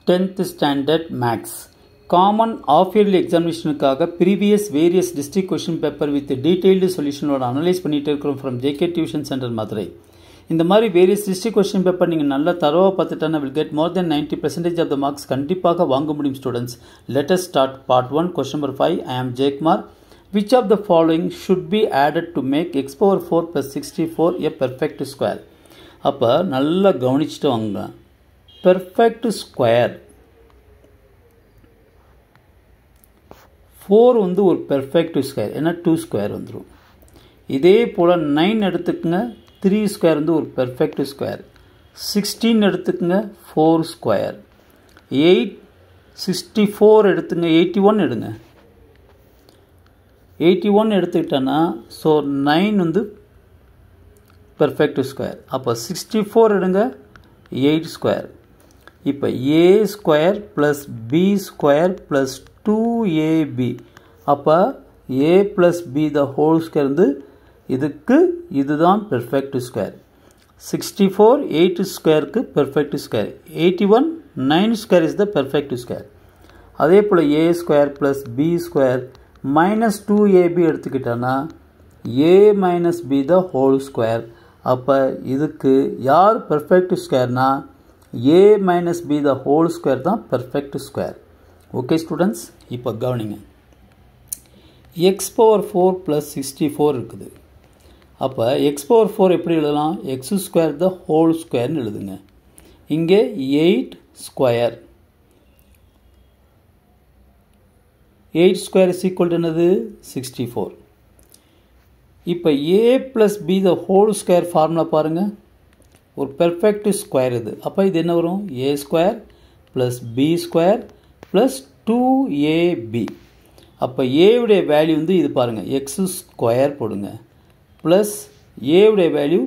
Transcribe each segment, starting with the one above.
10th standard max common half-yearly examinationக்காக previous various district question paper with detailed solution ஓட analyse பண்ணிட்டு இருக்கோம் from JK Tuition Center Madurai. இந்த மாதிரி various district question paper நீங்க நல்லா தரவா பார்த்துட்டா will get more than 90% of the marks கண்டிப்பாக வாங்க முடியும் students. Let us start part 1 question number 5. I am Jaykumar. Which of the following should be added to make x power 4 plus 64 a perfect square? அப்ப நல்லா கவனிச்சிட்டு வாங்க. Perfect square 4 வந்து ஒரு perfect square ஏன்னா 2 square வந்துரும். இதே போல 9 எடுத்துக்கங்க 3 square வந்து ஒரு perfect square. 16 எடுத்துக்கங்க 4 square. 8 64 எடுத்துங்க 81 எடுங்க. 81 எடுத்துக்கிட்டனா so 9 வந்து perfect square. அப்ப 64 எடுங்க 8 square. இப்போ a square plus b square plus 2ab அப்போ a plus b the whole square வந்து இதுதான் perfect square. 64 8 squareக்கு perfect square. 81 9 square is the perfect square. அதே போல a square plus b square minus 2ab எடுத்துக்கிட்டனா a minus b the whole square. அப்போ இதுக்கு யார் perfect squareனா a minus b the whole square தான் perfect square. Okay students, இப்போ கவனிங்க. x power 4 plus 64 இருக்குது. அப்போ x power 4 எப்படி எழுதலாம்? x square the whole square எழுதுங்க. இங்கே 8 square. 8 square is equal to என்னது? 64. இப்போ a plus b the whole square formula பாருங்க. ஒரு perfect square இது. அப்போ இது என்ன வரும்? a square plus b square plus 2ab. அப்போ a உடைய வேல்யூ வந்து இது பாருங்க x square போடுங்க plus a உடைய வேல்யூ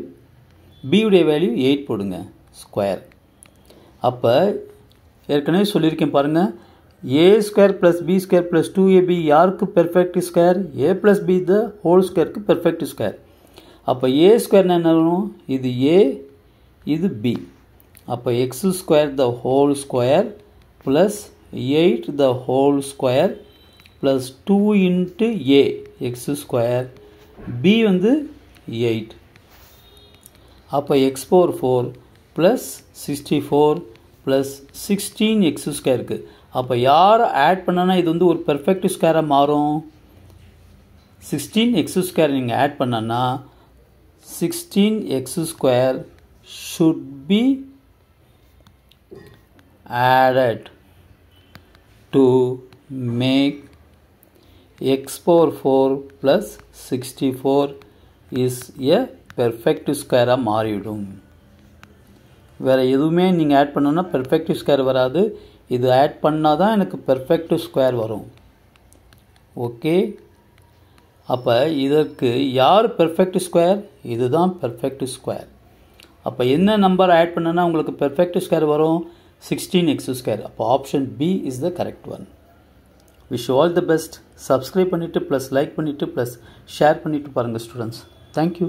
b உடைய வேல்யூ 8 போடுங்க ஸ்கொயர். அப்போ ஏற்கனவே சொல்லியிருக்கேன் பாருங்க a square plus b square plus 2ab யாருக்கு perfect square? a plus b the whole squareக்கு perfect square. அப்போ a square என்ன வரும்? இது a இது b. அப்போ x square the whole square plus 8 the whole square plus 2 into a x square b வந்து 8. அப்போ x power 4 plus 64 plus 16 x square இருக்கு. அப்போ யாரை ஆட் பண்ணனா இது வந்து ஒரு perfect square மாறும்? 16 x square நீங்கள் ஆட் பண்ணனா 16 x square should be added to make x power 4 plus 64 is a perfect square மாறிடும். வேற எதுவுமே நீங்கள் ஆட் பண்ணனா perfect square வராது. இது ஆட் பண்ணாதான் எனக்கு perfect square வரும். ஓகே, அப்போ இதற்கு யார் perfect square? இதுதான் perfect square. அப்போ என்ன நம்பர் ஆட் பண்ணனா உங்களுக்கு perfect square வரும்? 16x square. அப்போ option B is the correct one. Wish you all the best. Subscribe பண்ணிட்டு ப்ளஸ் லைக் பண்ணிட்டு ப்ளஸ் ஷேர் பண்ணிட்டு பாருங்கள் ஸ்டூடெண்ட்ஸ். Thank you.